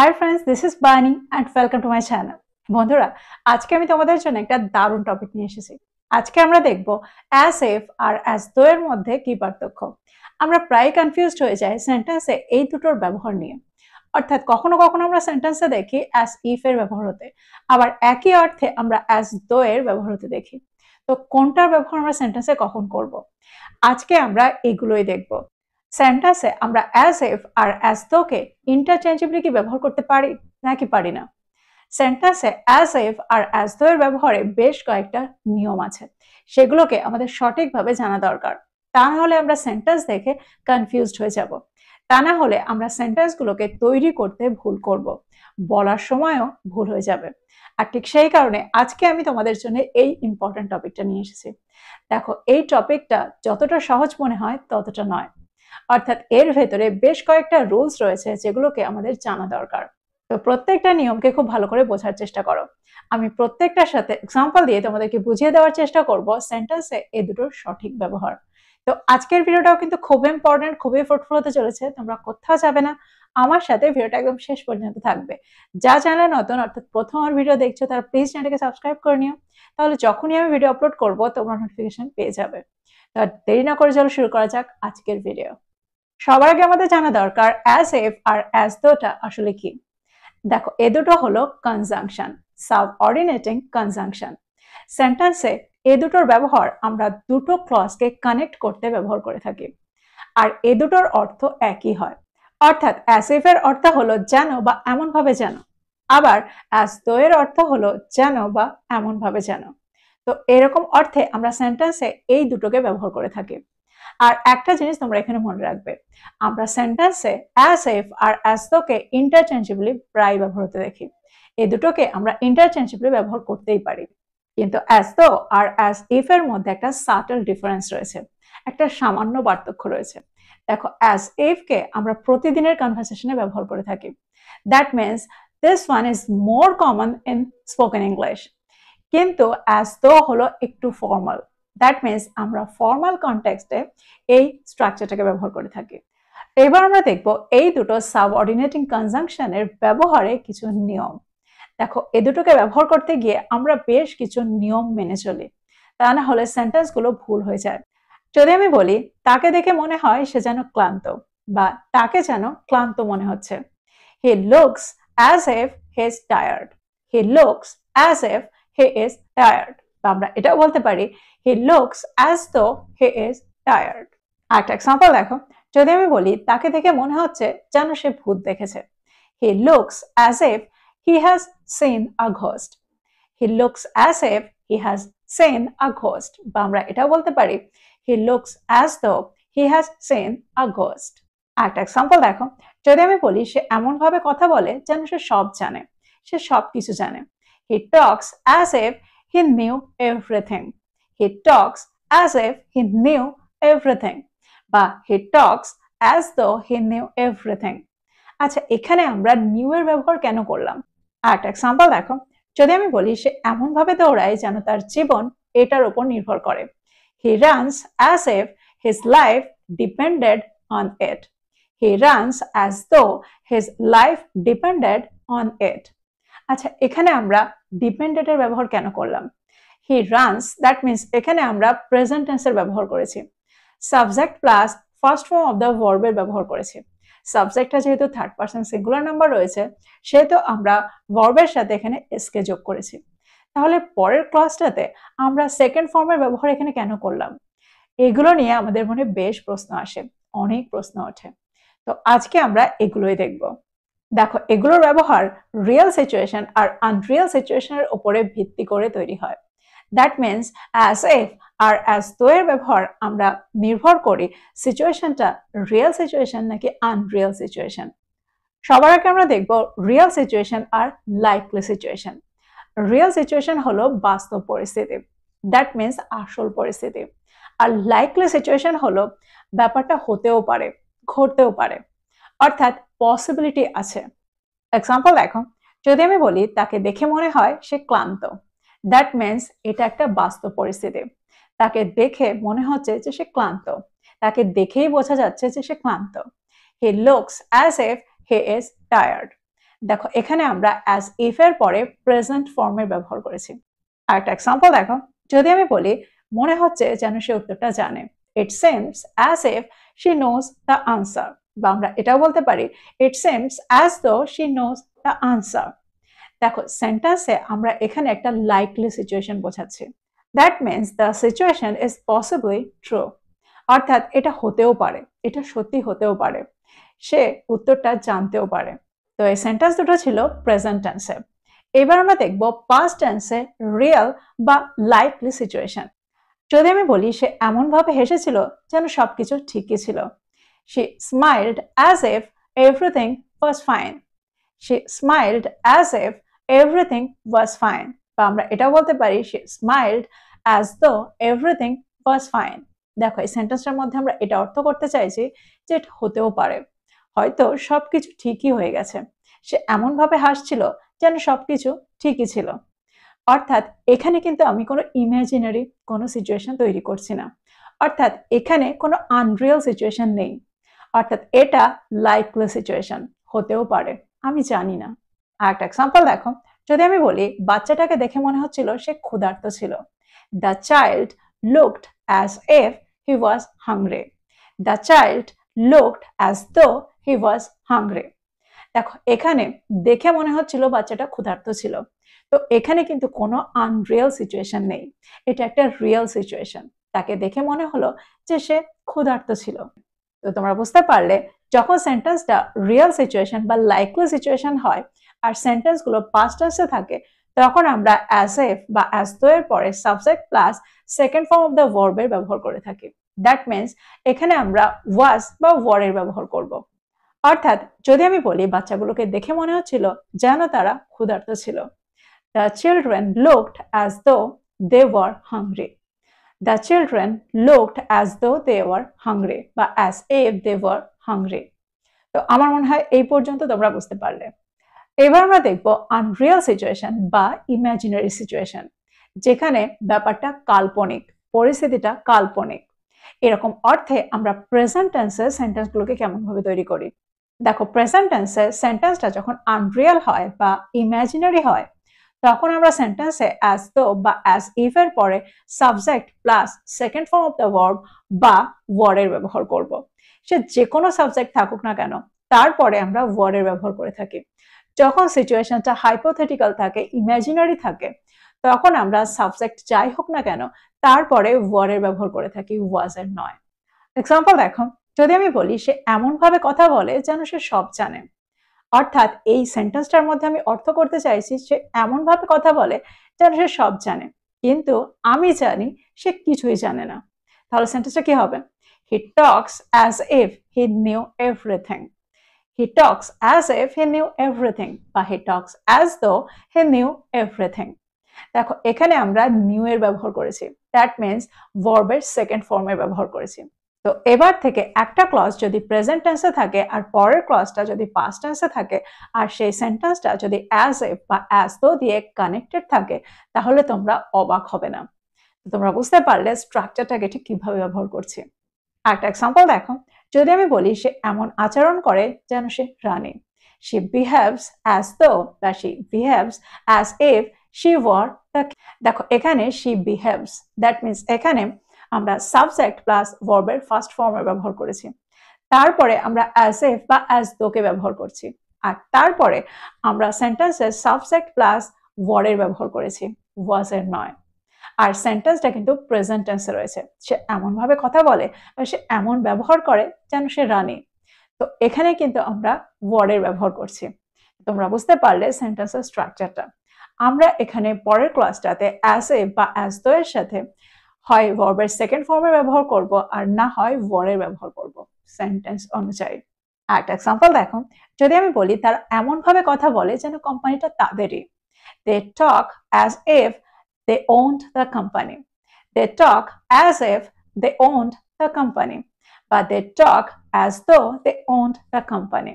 Hi friends, this is বানি and welcome to my channel. বন্ধুরা, আজকে আমি তোমাদের জন্য একটা দারুণ টপিক নিয়ে এসেছি। আজকে আমরা দেখব অ্যাজ ইফ আর অ্যাজ দো এর মধ্যে কি পার্থক্য। আমরা প্রায় কনফিউজড হয়ে যাই সেন্টেন্সে এই দুটোর ব্যবহার নিয়ে। অর্থাৎ কখনো কখনো আমরা সেন্টেন্সে দেখি অ্যাজ ইফ এর ব্যবহার হতে, আবার একই অর্থে আমরা অ্যাজ দো এর ব্যবহার হতে দেখি। তো কোনটার ব্যবহার আমরা সেন্টেন্সে কখন করব? আজকে আমরা এগুলোই দেখব। সেন্টেন্সে আমরা অ্যাজ ইফ আর অ্যাজ দোকে ইন্টারচেঞ্জেবলি কি ব্যবহার করতে পারি নাকি পারি না? সেন্টেন্সে অ্যাজ ইফ আর অ্যাজ দো এর ব্যবহারে বেশ কয়েকটা নিয়ম আছে, সেগুলোকে আমাদের সঠিকভাবে জানা দরকার। তা না হলে আমরা সেন্টেন্স দেখে কনফিউজড হয়ে যাব। তা না হলে আমরা সেন্টেন্সগুলোকে তৈরি করতে ভুল করব, বলার সময়ও ভুল হয়ে যাবে। আর ঠিক সেই কারণে আজকে আমি তোমাদের জন্য এই ইম্পর্টেন্ট টপিকটা নিয়ে এসেছি। দেখো, এই টপিকটা যতটা সহজ মনে হয় ততটা নয়। অর্থাৎ এর ভেতরে বেশ কয়েকটা রুলস রয়েছে যেগুলোকে আমাদের জানা দরকার। তো প্রত্যেকটা নিয়মকে খুব ভালো করে বোঝার চেষ্টা করো। আমি প্রত্যেকটার সাথে এক্সাম্পল দিয়ে তোমাদেরকে বুঝিয়ে দেওয়ার চেষ্টা করব সেন্টেন্সে এই দুটোর সঠিক ব্যবহার। তো আজকের ভিডিওটাও কিন্তু খুব ইম্পর্টেন্ট, খুবই ফ্রুটফুল হতে চলেছে। তোমরা কোথাও যাবে না, আমার সাথে ভিডিওটা একদম শেষ পর্যন্ত থাকবে। যা চ্যানেলে নতুন, অর্থাৎ প্রথম আমার ভিডিও দেখছো, তারা প্লিজ চ্যানেলটাকে সাবস্ক্রাইব করে নিও। তাহলে যখনই আমি ভিডিও আপলোড করবো তোমরা নোটিফিকেশন পেয়ে যাবে। তো দেরি না করে চলো শুরু করা যাক আজকের ভিডিও। সবার আগে আমাদের জানা দরকার অ্যাজ ইফ আর অ্যাজ দোটা আসলে কি। দেখো, এ দুটো হলো কনজাংশন, সাবঅর্ডিনেটিং কনজাংশন। সেন্টেন্সে এ দুটোর ব্যবহার আমরা দুটো ক্লজকে কানেক্ট করতে ব্যবহার করে থাকি, আর এ দুটোর অর্থ একই হয়। অর্থাৎ অ্যাজ ইফ এর অর্থ হলো যেন বা এমন ভাবে যেন, আবার অ্যাজ দো এর অর্থ হলো যেন বা এমন ভাবে যেন। তো এরকম অর্থে আমরা সেন্টেন্সে এই দুটোকে ব্যবহার করে থাকি। আর একটা জিনিস তোমরা এখানে মনে রাখবে, আমরা সেন্টেন্সে অ্যাজ ইফ আর অ্যাজ দোকে ইন্টারচেঞ্জেবলি প্রায় ব্যবহার হতে দেখি। এই দুটোকে আমরা ইন্টারচেঞ্জেবলি ব্যবহার করতেই পারি, কিন্তু as though R as if এর মধ্যে একটা সাটল ডিফারেন্স রয়েছে, একটা সামান্য পার্থক্য রয়েছে। দেখো, অ্যাজ ইফ কে আমরা প্রতিদিনের কনভারসেশনে ব্যবহার করে থাকি। That means this one is more common in spoken English. কিন্তু অ্যাজ দো হলো একটু ফর্মাল। দ্যাট মিনস আমরা ফর্মাল কনটেক্সটে এই স্ট্রাকচারটাকে ব্যবহার করে থাকি। এবার আমরা দেখব এই দুটো সাবঅর্ডিনেটিং কনজাংশনের ব্যবহারে কিছু নিয়ম। দেখো, এ দুটোকে ব্যবহার করতে গিয়ে আমরা বেশ কিছু নিয়ম মেনে চলি, তা না হলে সেন্টেন্সগুলো ভুল হয়ে যায়। যদি আমি বলি তাকে দেখে মনে হয় সে যেন ক্লান্ত, বা তাকে যেন ক্লান্ত মনে হচ্ছে, he looks as if he is tired. He looks as if he is tired. বা আমরা এটাও বলতে পারি he looks as though he is tired. একটা এক্সাম্পল দেখো, যদি আমি বলি তাকে দেখে মনে হচ্ছে যেন সে ভূত দেখেছে, he looks as if he has seen a ghost. He looks as if he has seen a ghost. বা আমরা এটাও বলতে পারি he looks as though he has seen a ghost. একটা এক্সাম্পল দেখো, যদি আমি বলি সে এমন ভাবে কথা বলে যেন সে সব জানে, সে সব কিছু জানে, he talks as if he knew everything. He talks as if he knew everything. বা he talks as though he knew everything. আচ্ছা, এখানে আমরা নিউ এর ব্যবহার কেন করলাম? একটা এক্সাম্পল দেখো, যদি আমি বলি সে এমন ভাবে দৌড়ায় যেন তার জীবন এটার উপর নির্ভর করে, he runs as if his life depended on it. He runs as though his life depended on it. আচ্ছা, এখানে আমরা ডিপেন্ডেড এর ব্যবহার কেন করলাম? হি রানস, দ্যাট মিনস এখানে আমরা প্রেজেন্ট টেন্সের ব্যবহার করেছি, subject plus first form of the ভার্বের ব্যবহার করেছি। সাবজেক্টটা যেহেতু থার্ড পারসন সিঙ্গুলার নাম্বার রয়েছে, সেহেতু আমরা ভার্বের সাথে এখানে এস কে যোগ করেছি। তাহলে পরের ক্লাসটাতে আমরা সেকেন্ড ফর্মের ব্যবহার এখানে কেন করলাম? এগুলো নিয়ে আমাদের মনে বেশ প্রশ্ন আসে, অনেক প্রশ্ন ওঠে। তো আজকে আমরা এগুলোই দেখব। দেখো, এগুলোর ব্যবহার রিয়েল সিচুয়েশন আর আনরিয়েল সিচুয়েশনের উপরে ভিত্তি করে তৈরি হয়। দ্যাট মিনস অ্যাজ ইফ আর অ্যাজ দো এর ব্যবহার আমরা নির্ভর করি সিচুয়েশনটা রিয়েল সিচুয়েশন নাকি আনরিয়েল সিচুয়েশন। সবার আগে আমরা দেখব রিয়েল সিচুয়েশন আর লাইকলি সিচুয়েশন। রিয়েল সিচুয়েশন হলো বাস্তব পরিস্থিতি, দ্যাট মিনস আসল পরিস্থিতি। আর লাইকলি সিচুয়েশন হলো ব্যাপারটা হতেও পারে, ঘটতেও পারে, অর্থাৎ পসিবিলিটি আছে। এক্সাম্পল দেখো, যদি আমি বলি তাকে দেখে মনে হয় সে ক্লান্ত, দ্যাট মিনস এটা একটা বাস্তব পরিস্থিতি। তাকে দেখে মনে হচ্ছে যে সে ক্লান্ত, তাকে দেখেই বোঝা যাচ্ছে যে সে ক্লান্ত। He looks as if he is tired. দেখো এখানে আমরা অ্যাজ ইফ এর পরে প্রেজেন্ট ফর্মের ব্যবহার করেছি। আর একটা এক্সাম্পল দেখো, যদি আমি বলি মনে হচ্ছে যেন সে উত্তরটা জানে, it seems as if she knows the answer, বা আমরা এটাও বলতে পারি it seems as though she knows the answer. দেখো সেন্টেন্সে আমরা এখানে একটা লাইকলি সিচুয়েশন বোঝাচ্ছি। That means the situation is possibly true, অর্থাৎ এটা হতেও পারে, এটা সত্যি হতেও পারে, সে উত্তরটা জানতেও পারে। তো এই সেন্টেন্স দুটো ছিল প্রেজেন্ট টেন্সে। এবার আমরা দেখব পাস্ট টেন্সে রিয়েল বা লাইকলি সিচুয়েশন। যদি আমি বলি সে এমন ভাবে হেসেছিল যেন সবকিছু ঠিকই ছিল, she smiled as if everything was fine, she smiled as if everything was fine, বা আমরা এটাও বলতে পারি she smiled as though everything was fine। দেখো এই সেন্টেন্সটার মধ্যে আমরা এটা অর্থ করতে চাইছি যে এটা হতেও পারে, হয়তো সবকিছু ঠিকই হয়ে গেছে, সে এমন ভাবে হাসছিল যেন সবকিছু ঠিকই ছিল। অর্থাৎ এখানে কিন্তু আমি কোনো ইমাজিনারি কোনো সিচুয়েশন তৈরি করছি না, অর্থাৎ এখানে কোনো আনরিয়াল সিচুয়েশন নেই, অর্থাৎ এটা লাইকলি সিচুয়েশন, হতেও পারে, আমি জানি না। আর একটা এক্সাম্পল দেখো, যদি আমি বলি বাচ্চাটাকে দেখে মনে হচ্ছিল সে ক্ষুধার্ত ছিল, the child looked as if he was hungry, the child looked as though he was hungry. দেখো এখানে দেখে মনে হচ্ছিল বাচ্চাটা ক্ষুধার্ত ছিল, তো এখানে কিন্তু কোনো আনরিয়াল সিচুয়েশন নেই, এটা একটা রিয়েল সিচুয়েশন, তাকে দেখে মনে হলো যে সে ক্ষুধার্ত ছিল। তো তোমরা বুঝতে পারলে যখন সেন্টেন্সটা রিয়েল সিচুয়েশন বা লাইকলি সিচুয়েশন হয় আর সেন্টেন্সগুলো পাস্ট টেন্সে থাকে, তখন আমরা অ্যাজ ইফ বা অ্যাজ দো এর পরে subject plus second form of the ভার্বের ব্যবহার করে থাকি। দ্যাট মিনস এখানে আমরা ওয়াজ বা ওয়ার এর ব্যবহার করব। অর্থাৎ যদি আমি বলি বাচ্চাগুলোকে দেখে মনে হচ্ছিল যেন তারা ক্ষুধার্ত ছিল, the children looked as though they were hungry, the children looked as though they were hungry, বা as if they were hungry। তো আমার মনে হয় এই পর্যন্ত তোমরা বুঝতে পারলে। এবার আমরা দেখব আনরিয়াল সিচুয়েশন বা ইমাজিনারি সিচুয়েশন, যেখানে ব্যাপারটা কাল্পনিক, পরিস্থিতিটা কাল্পনিক। এরকম অর্থে আমরা প্রেজেন্ট টেন্সে সেন্টেন্সগুলোকে কেমন ভাবে তৈরি করি। দেখো প্রেজেন্ট টেন্সে সেন্টেন্সটা যখন আনরিয়াল হয় বা ইমাজিনারি হয়, তখন আমরা সেন্টেন্সে অ্যাজ দো বা অ্যাজ ইফ এর পরে subject plus second form of the verb বা ওয়ার এর ব্যবহার করব। সে যে কোনো সাবজেক্ট থাকুক না কেন, তারপরে আমরা ওয়ার এর ব্যবহার করে থাকি। যখন সিচুয়েশনটা হাইপোথেটিক্যাল থাকে, ইমাজিনারি থাকে, তখন আমরা সাবজেক্ট যাই হোক না কেন তারপরে ওয়ার এর ব্যবহার করে থাকি, ওয়াজ এর নয়। এক্সাম্পল দেখো, যদি আমি বলি সে এমন ভাবে কথা বলে যেন সে সব জানে, অর্থাৎ এই সেন্টেন্সটার মধ্যে আমি অর্থ করতে চাইছি সে এমন ভাবে কথা বলে যেন সে সব জানে, কিন্তু আমি জানি সে কিছুই জানে না। তাহলে সেন্টেন্সটা কি হবে? He talks as if he knew everything, he talks as if he knew everything, বা he talks as though he knew everything. দেখো এখানে আমরা নিউ এর ব্যবহার করেছি, দ্যাট মিনস ভার্বের সেকেন্ড ফর্মের ব্যবহার করেছি। তো এবার থেকে একটা ক্লজ যদি প্রেজেন্ট টেন্সে থাকে আর পরের ক্লজটা যদি পাস্ট টেন্সে থাকে আর সেই সেন্টেন্সটা যদি অ্যাজ ইফ বা অ্যাজ দো দিয়ে কানেক্টেড থাকে, তাহলে তোমরা অবাক হবে না। তোমরা বুঝতে পারলে স্ট্রাকচারটাকে ঠিক কিভাবে ব্যবহার করছি। একটা এক্সাম্পল দেখো, যদি আমি বলি সে এমন আচরণ করে যেন সে রানী, she behaves as though বা she behaves as if she were the। দেখো এখানে she behaves, that means এখানে আমরা সাবজেক্ট প্লাস ভার্বের ফার্স্ট ফর্মের ব্যবহার করেছি, তারপরে আমরা অ্যাজ ইফ বা অ্যাজ দো কে ব্যবহার করছি, আর তারপরে আমরা সেন্টেন্সের সাবজেক্ট প্লাস ওয়ার্ডের ব্যবহার করেছি, ওয়াজ এর নয়। আর সেন্টেন্সটা কিন্তু প্রেজেন্ট টেন্সে রয়েছে, সে এমন ভাবে কথা বলে বা সে এমন ব্যবহার করে যেন সে রানী, তো এখানে কিন্তু আমরা ওয়ার্ডের ব্যবহার করছি। তোমরা বুঝতে পারলে সেন্টেন্সের স্ট্রাকচারটা। আমরা এখানে পরের ক্লাসটাতে অ্যাজ ইফ বা অ্যাজ দো এর সাথে হয় ভার্বের সেকেন্ড ফর্মের ব্যবহার করব আর না হয় ওয়ার্ডের ব্যবহার করব সেন্টেন্স অনুযায়ী। একটা এক্সাম্পল দেখো, যদি আমি বলি তারা এমন ভাবে কথা বলে যেন কোম্পানিটা তাদেরই, they talk as if they owned the company, they talk as if they owned the company, বা they talk as though they owned the company।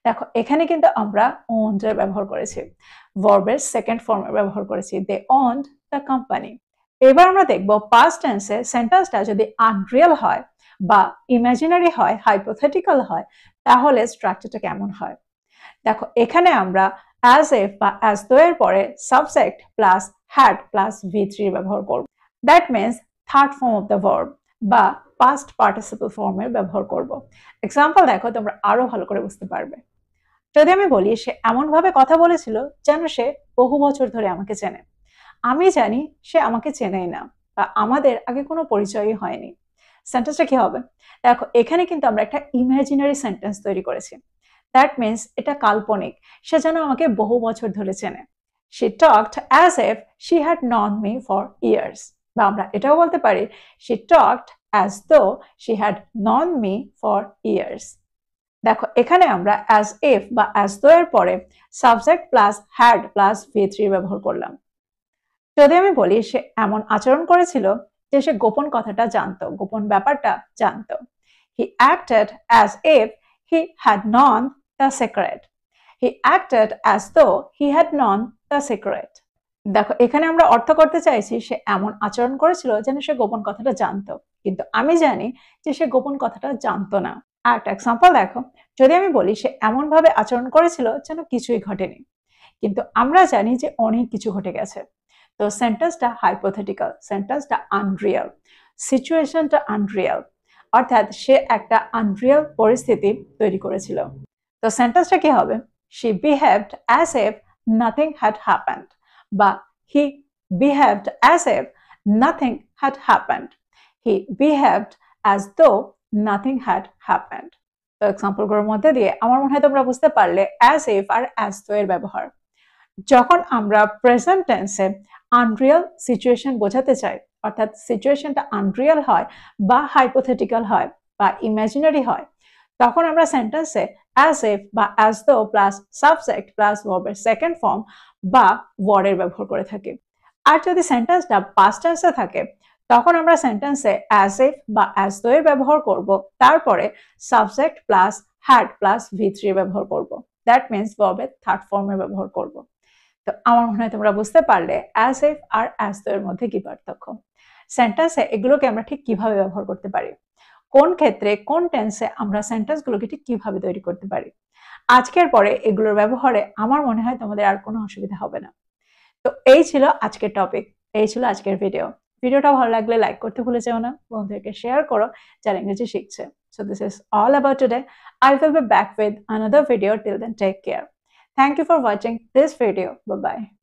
দেখো এখানে কিন্তু আমরা owned এর ব্যবহার করেছি, ভার্বের সেকেন্ড ফর্মের ব্যবহার করেছি, they owned the company। এবার আমরা দেখব পাস্ট টেন্সে সেন্টেন্সটা যদি আনরিয়াল হয় বা ইমাজিনারি হয়, হাইপোথেটিক্যাল হয়, তাহলে স্ট্রাকচারটা কেমন হয়। দেখো এখানে আমরা as if বা as though এর পরে subject plus had plus V3 ব্যবহার করব। That means third form of the verb বা past participle form এর ব্যবহার করব। এক্সাম্পল দেখো তোমরা আরো ভালো করে বুঝতে পারবে। যদি আমি বলি সে এমন ভাবে কথা বলেছিল যেন সে বহু বছর ধরে আমাকে চেনে। আমি জানি সে আমাকে চেনেই না বা আমাদের আগে কোনো পরিচয়ই হয়নি। সেন্টেন্সটা কি হবে? দেখো এখানে কিন্তু আমরা একটা ইমাজিনারি সেন্টেন্স তৈরি করেছি। দ্যাট মিনস এটা কাল্পনিক। সে যেন আমাকে বহু বছর ধরে চেনে। She talked as if she had known me for years. বা আমরা এটাও বলতে পারি she talked as though she had known me for years. দেখো এখানে আমরা as if বা as though এর পরে subject plus had plus V3 ব্যবহার করলাম। যদি আমি বলি সে এমন আচরণ করেছিল যে সে গোপন কথাটা জানতো, গোপন ব্যাপারটা জানতো। He acted as if he had known the secret. He acted as though he had known the secret. দেখো এখানে আমরা অর্থ করতে চাইছি সে এমন আচরণ করেছিল যেন সে গোপন কথাটা জানতো, কিন্তু আমি জানি যে সে গোপন কথাটা জানতো না। একটা এক্সাম্পল দেখো, যদি আমি বলি সে এমন ভাবে আচরণ করেছিল যেন কিছুই ঘটেনি, কিন্তু আমরা জানি যে অনেক কিছু ঘটে গেছে। তো সেন্টেন্সটা হাইপোথেটিক্যাল, সেন্টেন্সটা আনরিয়াল, সিচুয়েশনটা আনরিয়াল, অর্থাৎ সে একটা আনরিয়াল পরিস্থিতি তৈরি করেছিল। তো সেন্টেন্সটা কি হবে? She behaved as if nothing had happened বা he behaved as if nothing had happened. He behaved as though nothing had happened. তো এক্সাম্পলগুলোর মধ্যে দিয়ে আমার মনে হয় তোমরা বুঝতে পারলে as if R as though এর ব্যবহার। যখন আমরা প্রেজেন্ট টেন্সে আনরিয়াল সিচুয়েশন বোঝাতে চাই, অর্থাৎ সিচুয়েশনটা আনরিয়াল হয় বা হাইপোথেটিক্যাল হয় বা ইমাজিনারি হয়, তখন আমরা সেন্টেন্সে as if বা as though plus subject plus ভার্বের সেকেন্ড ফর্ম বা ওয়ার্ডের ব্যবহার করে থাকি। আর যদি সেন্টেন্সটা পাস্ট টেন্সে থাকে তখন আমরা সেন্টেন্সে as if বা as though এর ব্যবহার করব, তারপরে subject plus had plus V3 ব্যবহার করব। দ্যাট মিনস ভার্বের থার্ড ফর্মের ব্যবহার করব। তো আমার মনে হয় তোমরা বুঝতে পারলে as if R as though এর মধ্যে কি পার্থক্য। সেন্টেন্সে এগুলোকে আমরা ঠিক কিভাবে ব্যবহার করতে পারি, কোন ক্ষেত্রে কোন টেন্সে আমরা সেন্টেন্সগুলোকে ঠিক কিভাবে তৈরি করতে পারি। আজকের পরে এগুলোর ব্যবহারে আমার মনে হয় তোমাদের আর কোনো অসুবিধা হবে না। তো এই ছিল আজকের টপিক, এই ছিল আজকের ভিডিও। ভিডিওটা ভালো লাগলে লাইক করতে ভুলে যেও না, বন্ধুদেরকে শেয়ার করো যারা ইংরেজি শিখছে। So this is all about today. I will be back with another video. Till then, take care. Thank you for watching this video. Bye bye.